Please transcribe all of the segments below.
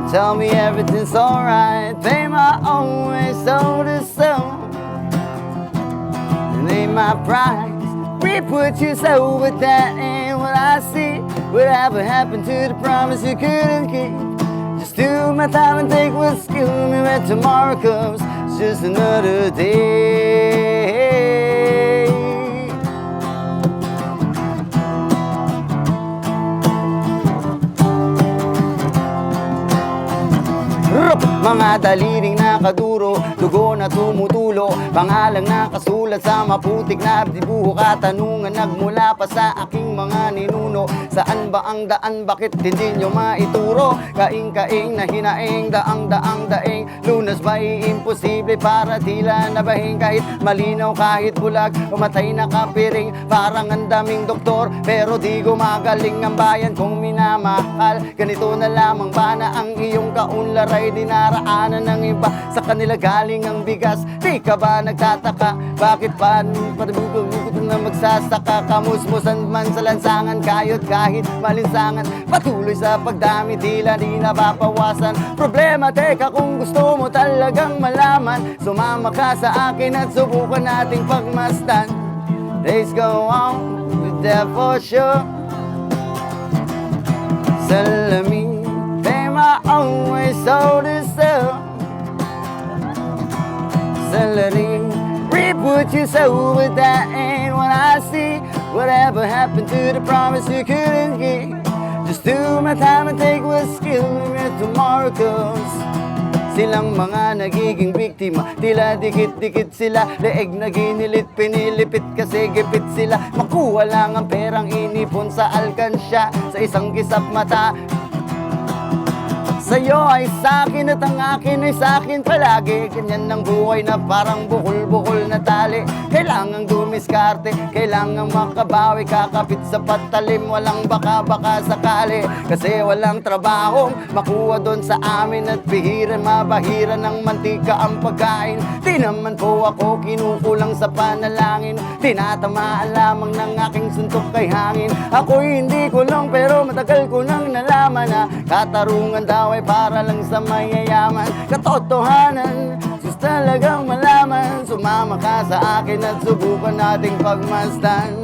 Tell me everything's alright. Pay my own way, so to so. It ain't my price. We put you so, but that ain't what I see. Whatever happened to the promise you couldn't keep? Just do my time and take what's killing me when tomorrow comes. It's just another day. Mga daliring nakaduro, dugo na tumutulo, pangalang nakasulat sa maputik na dibuho. Katanungan nagmula pa sa aking mga ninuno, saan ba ang daan, bakit hindi nyo maituro? Kaing-kaing na hinaing, daang-daang daing, lunas ba'y imposible para tila nabahing? Kahit malinaw, kahit bulag, umatay na kapiring, parang ang daming doktor, pero di gumagaling ang bayan kong minamahal. Ganito na lamang ba na ang iyong kaunlaray dinaraanan ng iba? Sa kanila galing ang bigas, di ka ba nagtataka? Bakit pa panugot na magsasaka? Kamusmusan man sa lansangan, kayot kahit malinsangan, patuloy sa pagdami, tila di napapawasan. Problema, teka, kung gusto mo talagang malaman, sumama ka sa akin at subukan nating pagmasdan. Days go on, with that for sure. Salamin, pay my own way, so to sell. Salarin, reput you so, but that ain't what I see. Whatever happened to the promise you couldn't keep? Just do my time and take what's killing me when tomorrow comes. Silang mga nagiging biktima, tila dikit-dikit sila, leeg na ginilit, pinilipit kasi gipit sila. Makuha lang ang perang inipon sa alkansya, sa isang gisap mata. Sa'yo ay sa'kin at ang akin ay sa'kin palagi. Ganyan ng buhay na parang bukol-bukol na tali. Kailangang dumiskarte, kailangang makabawi, kakapit sa patalim, walang baka-baka sakali. Kasi walang trabahong makuha doon sa amin, at bihira mabahira ng mantika ang pagkain. Di naman po ako kinukulang sa panalangin, tinatamaan lamang ng aking suntok kay hangin. Ako'y hindi kulong pero matagal ko nang nalaman na katarungan daw ay para lang sa mayayaman. Katotohanan, sus talagang malaman, sumama ka sa akin at subukan nating pagmasdan.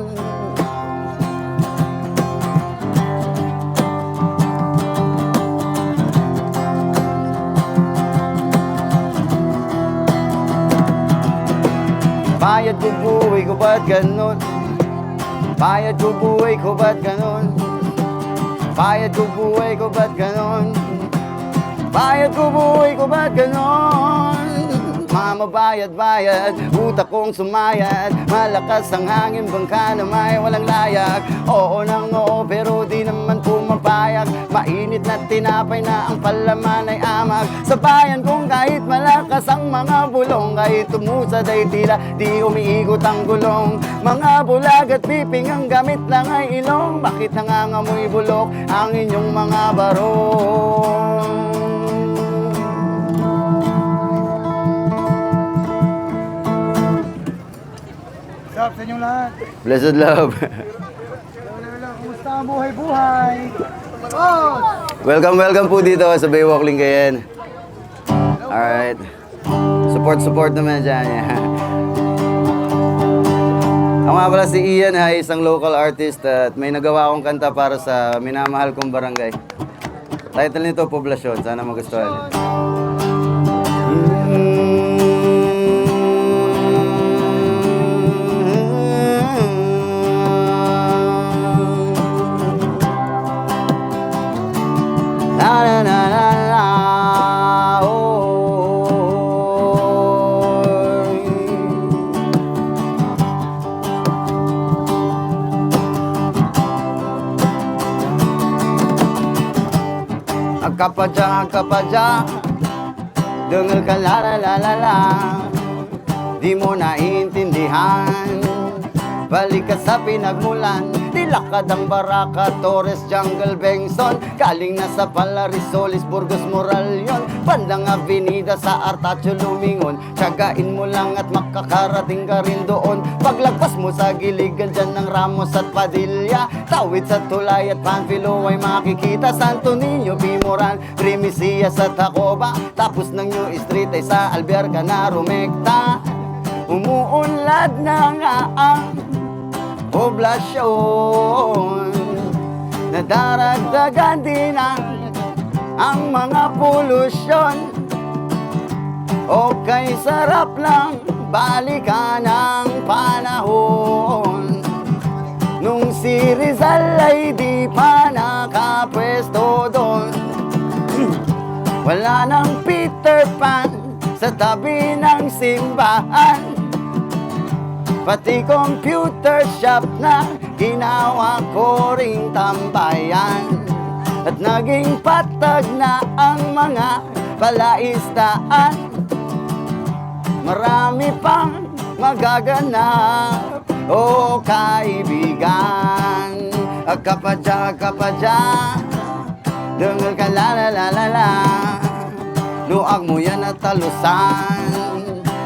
Bayad ko buhay ko, ba't ganun? Bayad ko buhay ko, ba't ganun? Bayad ko buhay ko, ba't ganun? Bayad ko buhay ko, ba't ganon? Mama bayad, utak kong sumayad, malakas ang hangin, bangka na may walang layak. Oo nang oo, pero di naman pumapayag, mainit na tinapay na ang palaman ay amag. Sa bayan kong kahit malakas ang mga bulong, kahit tumusad ay tila di umiikot ang gulong. Mga bulag at piping ang gamit lang ay ilong, bakit nangangamoy bulok ang inyong mga barong? What's up sa inyong lahat? Blessed love. Hello, kumusta ang buhay-buhay? Oh! Welcome po dito sa Baywalk Lingayen. Alright. Support naman dyan. Yeah. Ako nga pala si Ian, ay isang local artist at may nagawa akong kanta para sa minamahal kong barangay. Title nito, Poblasyon. Sana magustuhan. Na na na na na, oh. Kapadya, dengar ka la la la la la, di mo naiintindihan, balik ka sa pinagmulan. Dilakad ang Baraka, Torres, Jungle, Bengson, galing na sa Palarisolis, Burgos, Moral yun. bandang avenida sa Artacho lumingon. Tiyagain mo lang at makakarating ka rin doon. Paglagpas mo sa giligan dyan ng Ramos at Padilla, tawid sa Tulay at Panfilo ay makikita Santo Niño, Bimoran, Primicias at Tacoba. Tapos ng New Street ay sa Alberca na rumekta. Umuunlad na nga ang poblasyon, nadaragdagan din ang mga polusyon. Okay, sarap lang balikan ang panahon nung si Rizal ay di pa nakapwesto doon. Wala nang Peter Pan sa tabi ng simbahan, pati computer shop na ginawa ko ring tambayan. At naging patag na ang mga palaistaan, marami pang magaganap, o kaibigan. Kapadya, dengar ka la la la la la, luag mo yan at talusan.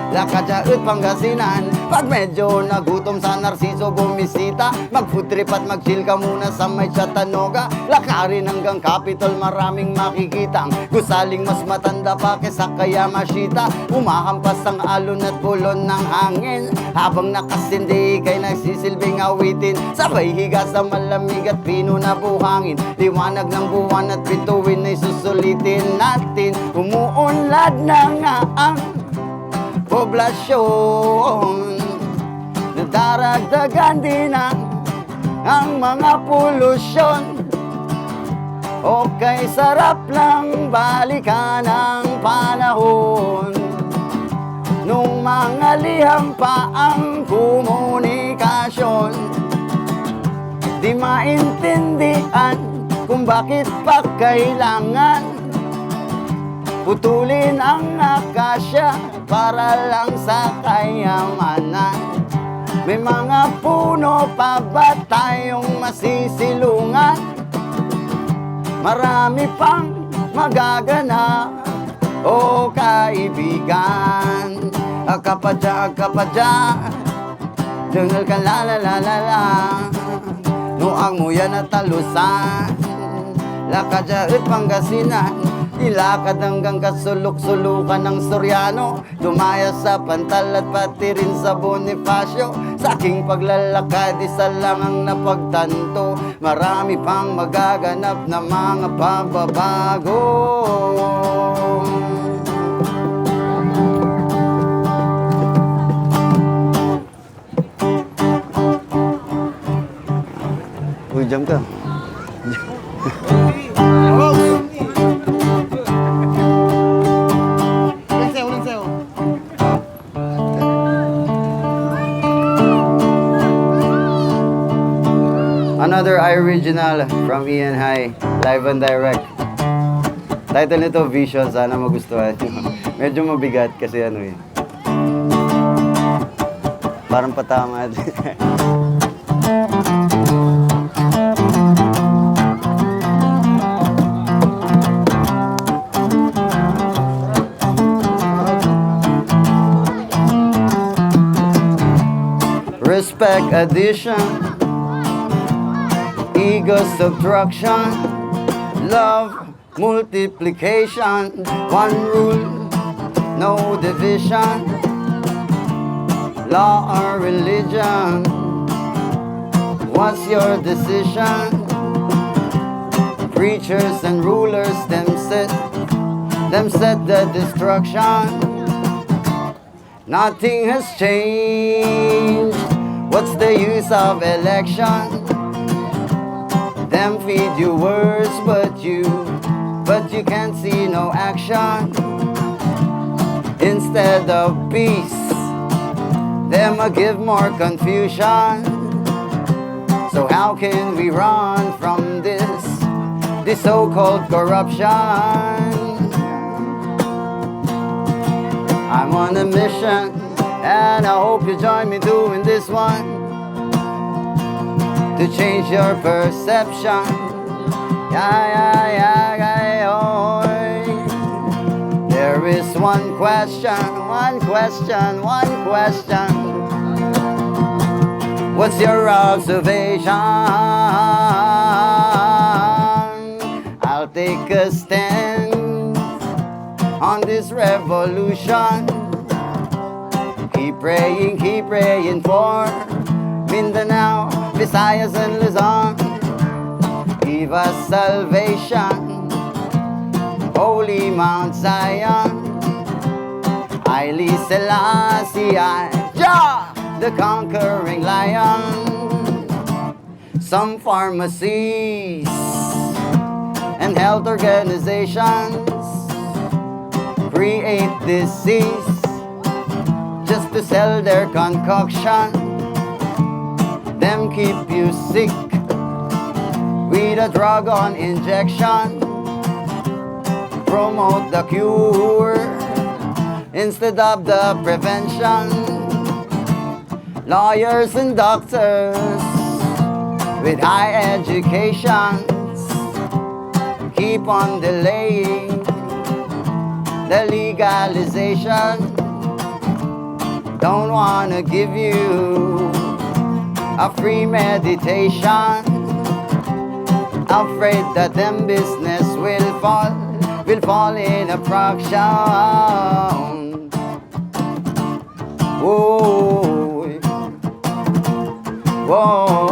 Lakadyaut Pangasinan, pag medyo nagutom sa Narciso bumisita, mag-food trip at mag-chill ka muna sa may Chattanooga. Lakarin hanggang Capitol, maraming makikitang gusaling mas matanda pa kesa kaya Yamashita. Umahampas ang alon at pulon ng hangin, habang nakasindi kay nagsisilbing awitin. Sabay higa sa malamig at pino na buhangin, liwanag ng buwan at bituin ay susulitin natin. Umuunlad na nga ang poblasyon, nadaragdagan din ang mga polusyon. Okay, sarap lang balikan ang panahon nung mga liham pa ang komunikasyon. Di maintindihan kung bakit pa kailangan putulin ang akasya para lang sa kayamanan. May mga puno pa ba tayong masisilungan? Marami pang magaganap, o kaibigan. Kapadya, dengar ka la la la la la, nuang mo yan at talusan. Lakadyaut Pangasinan, ilakad hanggang kasulok-sulukan ng Soriano, dumaya sa Pantal at pati rin sa Bonifacio. Sa aking paglalakad, isa lang ang napagtanto, marami pang magaganap na mga pagbabago. Uy, jam ka. Another original from Ian High, live and direct. Title nito, Vision. Sana magustuhan nyo. Medyo mabigat kasi ano eh. Parang patamad. Respect addition, ego subtraction, love multiplication, one rule, no division, law or religion. What's your decision? Preachers and rulers, them set the destruction. Nothing has changed. What's the use of election? Them feed you words, but you can't see no action. Instead of peace, them give more confusion. So how can we run from this so-called corruption? I'm on a mission, and I hope you join me doing this one, to change your perception. Yeah, yeah, yeah, yeah, oh. There is one question, one question, one question. What's your observation? I'll take a stand on this revolution. Keep praying for Mindanao, Visayas and Luzon. Give us salvation, Holy Mount Zion. Haile Selassie, Jah, the conquering lion. Some pharmacies and health organizations create disease just to sell their concoction. Them keep you sick with a drug on injection. Promote the cure instead of the prevention. Lawyers and doctors with high educations keep on delaying the legalization. Don't wanna give you a free meditation. Afraid that them business will fall in a fraction. Whoa, whoa.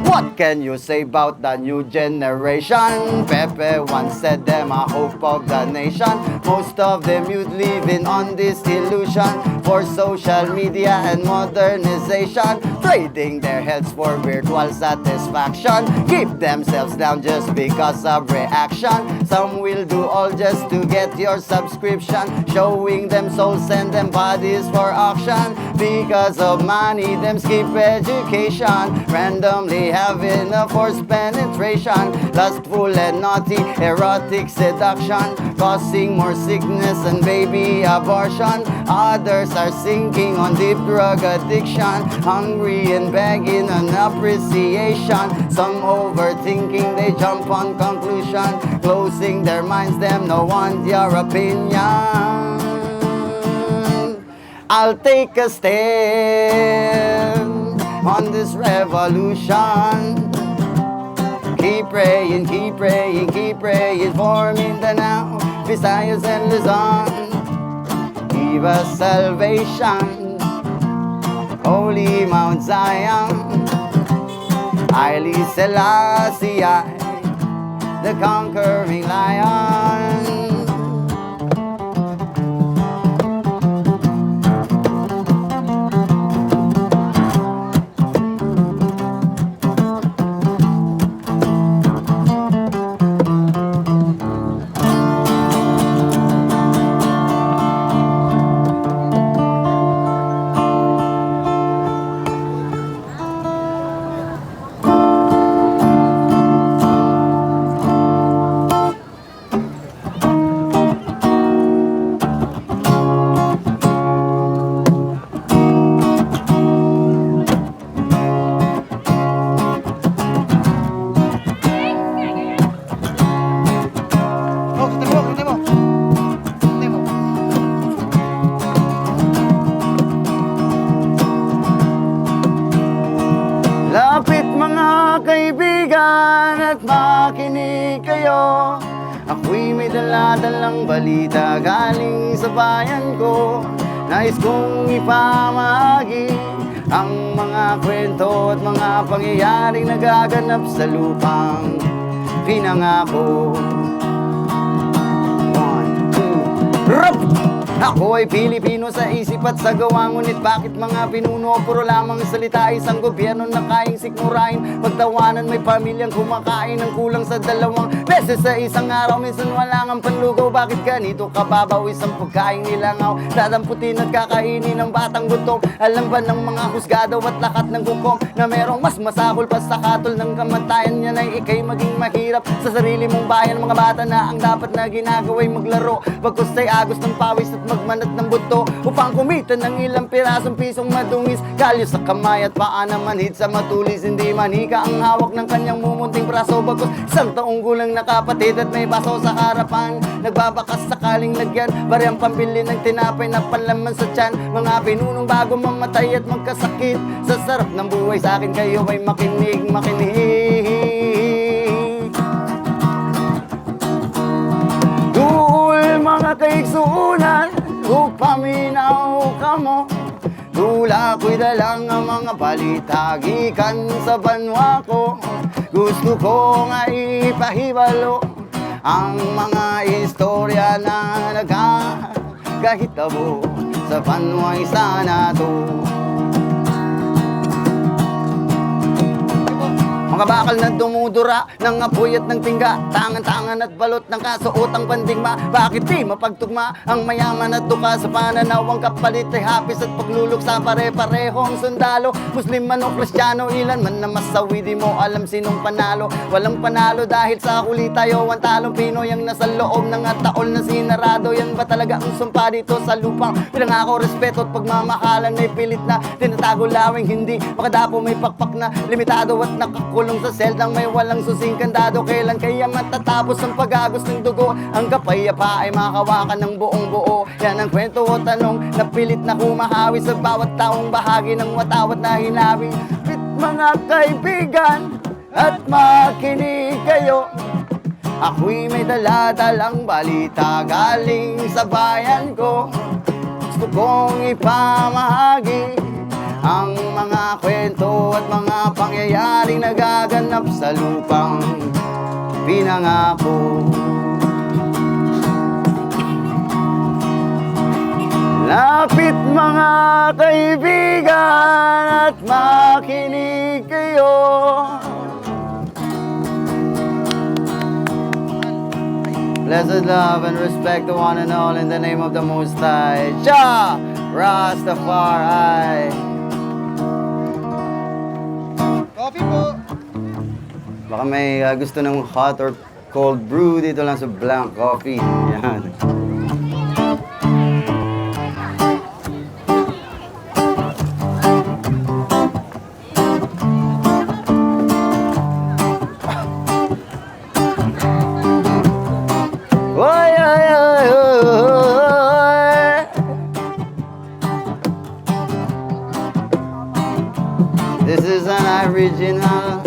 What can you say about the new generation? Pepe once said them a hope of the nation. Most of them youth living on this illusion for social media and modernization, trading their health for virtual satisfaction. Keep themselves down just because of reaction. Some will do all just to get your subscription, showing them souls and them bodies for auction. Because of money, them skip education, randomly having a forced penetration, lustful and naughty, erotic seduction, causing more sickness and baby abortion. Others are sinking on deep drug addiction, hungry and begging an appreciation. Some overthinking, they jump on conclusion, closing their minds, them no want your opinion. I'll take a stand on this revolution. Keep praying for Mindanao, Visayas and Luzon. Give us salvation, Holy Mount Zion. Haile Selassie, the conquering lion. Lapit mga kaibigan at makinig kayo. Ako'y may dala-dalang balita galing sa bayan ko. Nais kong ipamahagi ang mga kwento at mga pangyayaring nagaganap sa lupang pinangako. 1, 2, rup! Ako ay Pilipino sa isip at sa gawa, ngunit bakit mga pinuno puro lamang salita? Isang gobyerno na kaing sikmurain, pagtawanan may pamilyang kumakain ng kulang sa 2 beses sa isang araw. Minsan wala ngang panlugaw, bakit ganito kababaw? Isang pagkain nilangaw, dadamputin at kakainin ng batang gutom. Alam ba ng mga husgado at lakat ng hukom na merong mas masahol pa sa katol ng kamatayan? Yan ay ikay maging mahirap sa sarili mong bayan. Mga bata na ang dapat na ginagawa'y maglaro, pagkus ay agos ng pawis at magmanat ng buto upang kumita ng ilang pirasong pisong madungis. Kalyo sa kamay at paa na manhid sa matulis. Hindi manika ang hawak ng kanyang mumunting braso, bagos isang taong gulang na kapatid at may baso sa harapan. Nagbabakas sakaling lagyan bariyang pambili ng tinapay na panlaman sa tiyan. Mga pinunong bago mamatay at magkasakit. Sa sarap ng buhay sa akin kayo ay makinig, makinig. Duol mga kaigsuunan upaminaw ka mo. Tula ko'y dalang ang mga balita gikan sa banwa ko. Gusto ko nga ipahibalo ang mga istorya na nagkakahitabo sa banwa'y sana to. Mga bakal na dumudura ng apoy at ng tingga, tangan-tangan at balot ng kasuotang pandigma. Bakit di mapagtugma ang mayaman at duka sa pananaw? Ang kapalit ay hapis at pagluluksa, pare-parehong sundalo. Muslim man o Kristiyano, ilan man na masawi, di mo alam sinong panalo. Walang panalo dahil sa huli tayo ang talong Pinoy ang nasa loob ng ataol na sinarado. Yan ba talaga ang sumpa dito sa lupang pinangako, respeto at pagmamahalan ay pilit na tinatago lawing hindi makadapo, may pakpak na limitado at nakakulong sa seldang may walang susing kandado. Kailan kaya matatapos ang pagagos ng dugo? Ang kapayapa ay makawakan ng buong buo. Yan ang kwento o tanong na pilit na kumahawi sa bawat taong bahagi ng watawat na hinawi. Pit mga kaibigan at makinig kayo, ako'y may dala-dalang balita galing sa bayan ko. Gusto kong ipamahagi ang mga kwento at mga pangyayaring nagaganap sa lupang pinangako. Lapit mga kaibigan at makinig kayo. Blessed love and respect to one and all in the name of the Most High, Jah Rastafari. Coffee po. Baka may gusto ng hot or cold brew dito lang sa Blank Coffee. Yan. Oy, oy, oy, oy. This is an original.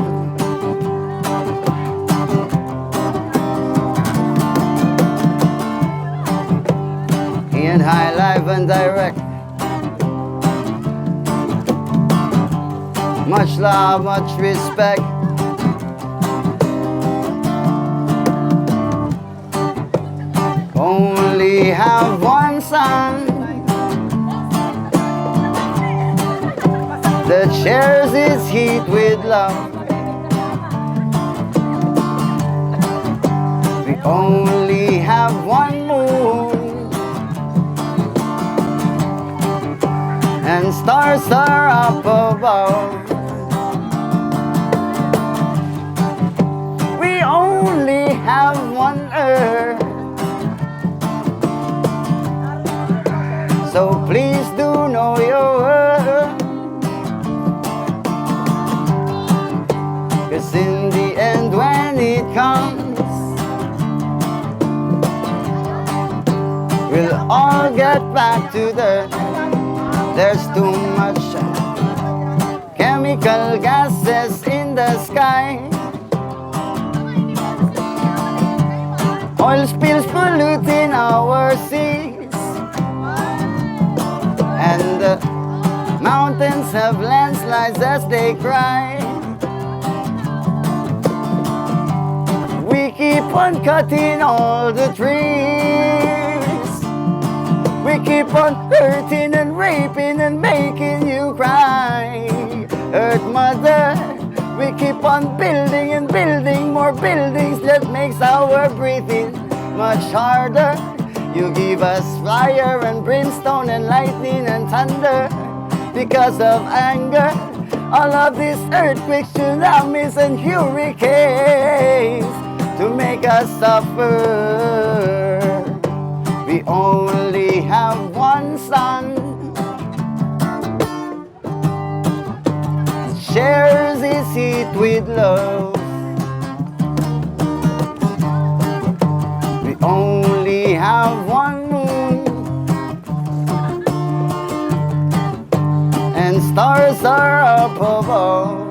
In high life and direct. Much love, much respect. Only have one son that shares its heat with love. We only have one moon, and stars are up above. We only have one earth, so please do know your worth. 'Cause in the end when it comes, we'll all get back to dirt. There's too much chemical gases in the sky. Oil spills polluting our seas, and the mountains have landslides as they cry. We keep on cutting all the trees. We keep on hurting and raping and making you cry. Earth Mother, we keep on building and building more buildings that makes our breathing much harder. You give us fire and brimstone and lightning and thunder because of anger. All of these earthquakes, tsunamis and hurricanes to make us suffer. We We only have one sun, shares his heat with love. We only have one moon, and stars are up above.